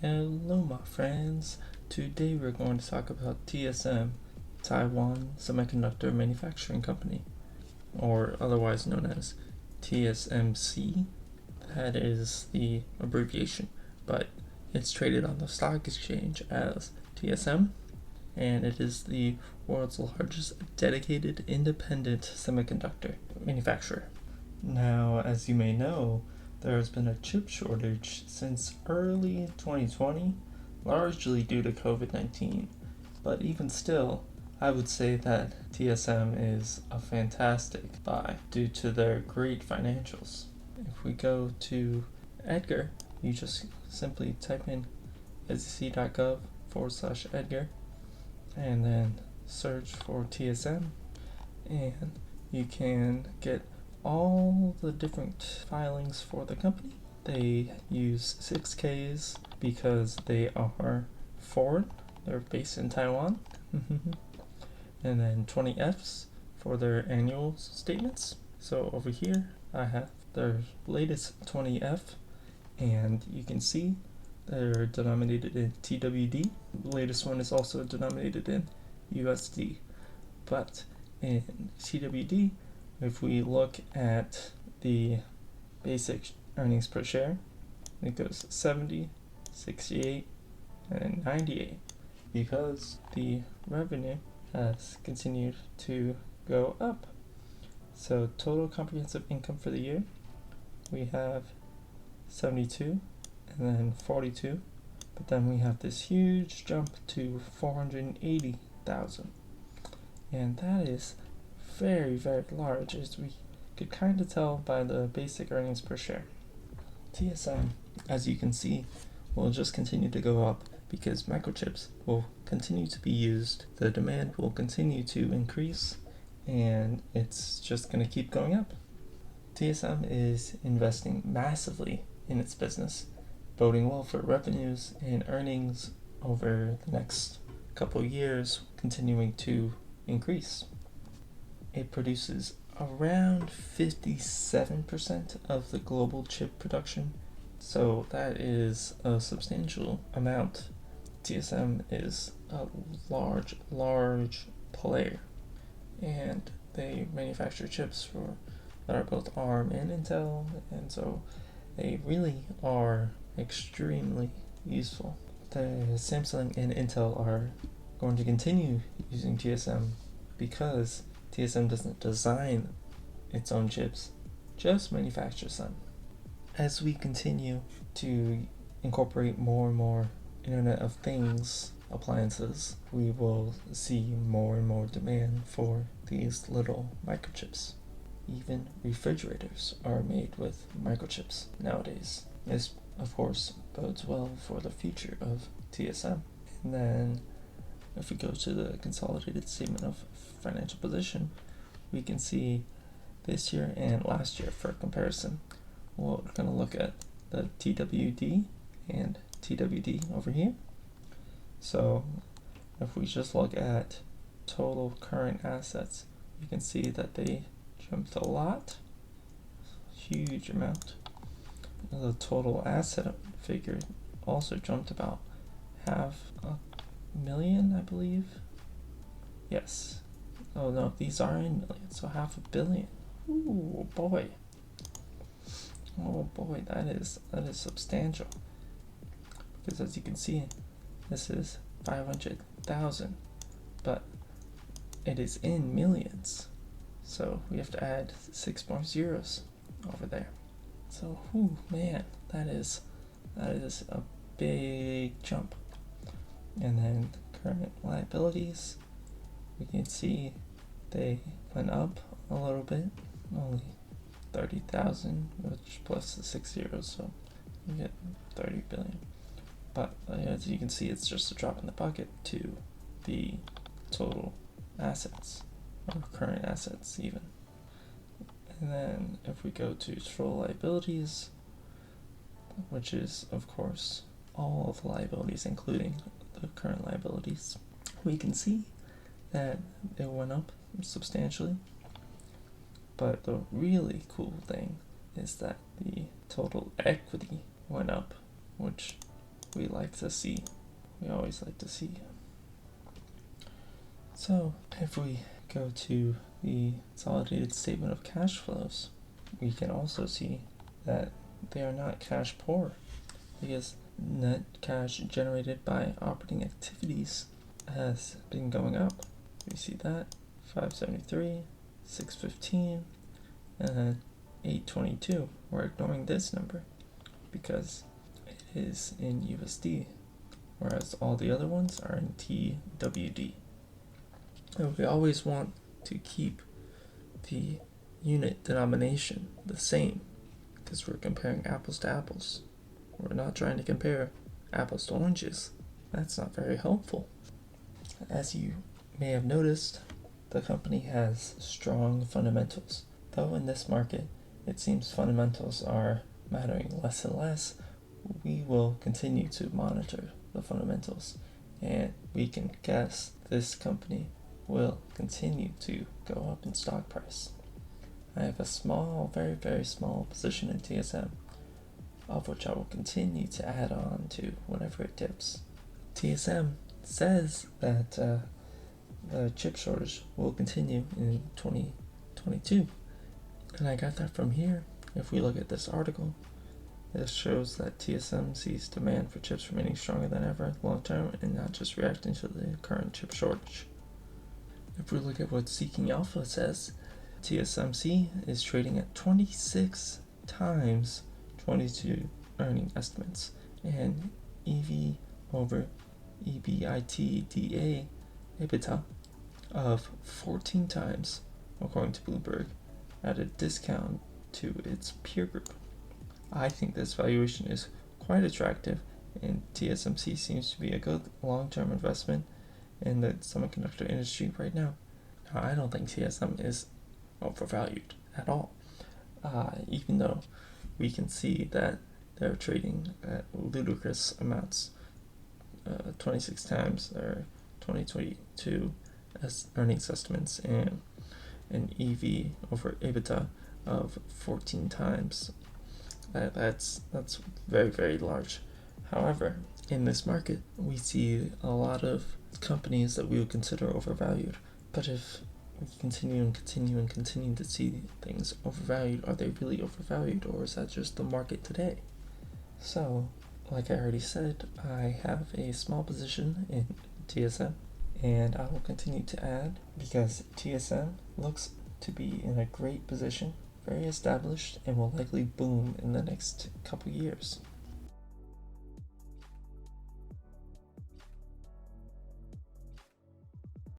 Hello my friends, today we're going to talk about TSM, Taiwan Semiconductor Manufacturing Company, or otherwise known as TSMC. That is the abbreviation, but it's traded on the stock exchange as TSM, and it is the world's largest dedicated independent semiconductor manufacturer. Now, as you may know, there has been a chip shortage since early 2020, largely due to COVID-19. But even still, I would say that TSM is a fantastic buy due to their great financials. If we go to Edgar, you just simply type in sec.gov/Edgar and then search for TSM, and you can get all the different filings for the company. They use 6Ks because they are foreign. They're based in Taiwan. And then 20Fs for their annual statements. So over here I have their latest 20F, and you can see they're denominated in TWD. The latest one is also denominated in USD. But in TWD, if we look at the basic earnings per share, it goes 70, 68, and 98 because the revenue has continued to go up. So total comprehensive income for the year, we have 72 and then 42, but then we have this huge jump to 480,000, and that is very, very large, as we could kind of tell by the basic earnings per share. TSM, as you can see, will just continue to go up because microchips will continue to be used, the demand will continue to increase, and it's just going to keep going up. TSM is investing massively in its business, boding well for revenues and earnings over the next couple years, continuing to increase. It produces around 57% of the global chip production, so that is a substantial amount. TSM is a large player, and they manufacture chips that are both ARM and Intel, and so they really are extremely useful. The Samsung and Intel are going to continue using TSM because TSM doesn't design its own chips, just manufactures them. As we continue to incorporate more and more Internet of Things appliances, we will see more and more demand for these little microchips. Even refrigerators are made with microchips nowadays. This, of course, bodes well for the future of TSM. And then if we go to the consolidated statement of financial position, we can see this year and last year for comparison. We're going to look at the TWD and TWD over here. So if we just look at total current assets, you can see that they jumped a lot, huge amount. The total asset figure also jumped about $500,000, I believe. Yes. Oh no, these are in millions, so $500 million. Ooh boy. Oh boy, that is substantial. Because as you can see, this is 500,000, but it is in millions. So we have to add 6 more zeros over there. So, man, that is a big jump. And then current liabilities, we can see they went up a little bit, only 30,000, which plus the 6 zeros, so you get 30 billion. But as you can see, it's just a drop in the bucket to the total assets, or current assets even. And then if we go to total liabilities, which is of course all of the liabilities including the current liabilities, we can see that it went up substantially. But the really cool thing is that the total equity went up, which we always like to see. So if we go to the consolidated statement of cash flows, we can also see that they are not cash poor, because net cash generated by operating activities has been going up. We see that 573, 615, and 822. We're ignoring this number because it is in USD, whereas all the other ones are in TWD. And we always want to keep the unit denomination the same, because we're comparing apples to apples. We're not trying to compare apples to oranges. That's not very helpful. As you may have noticed, the company has strong fundamentals. Though in this market, it seems fundamentals are mattering less and less, we will continue to monitor the fundamentals, and we can guess this company will continue to go up in stock price. I have a small, very, very small position in TSM, of which I will continue to add on to whenever it dips. TSM says that the chip shortage will continue in 2022, and I got that from here. If we look at this article, this shows that TSM sees demand for chips remaining stronger than ever long term, and not just reacting to the current chip shortage. If we look at what Seeking Alpha says, TSMC is trading at 26 times 22 earning estimates, and EV over EBITDA of 14 times, according to Bloomberg, at a discount to its peer group. I think this valuation is quite attractive, and TSMC seems to be a good long-term investment in the semiconductor industry right now. Now, I don't think TSM is overvalued at all, even though we can see that they're trading at ludicrous amounts, 26 times their 2022 earnings estimates, and an EV over EBITDA of 14 times. That's very, very large. However, in this market, we see a lot of companies that we would consider overvalued. But if we continue to see things overvalued, are they really overvalued, or is that just the market today? So, like I already said, I have a small position in TSM, and I will continue to add because TSM looks to be in a great position, very established, and will likely boom in the next couple years.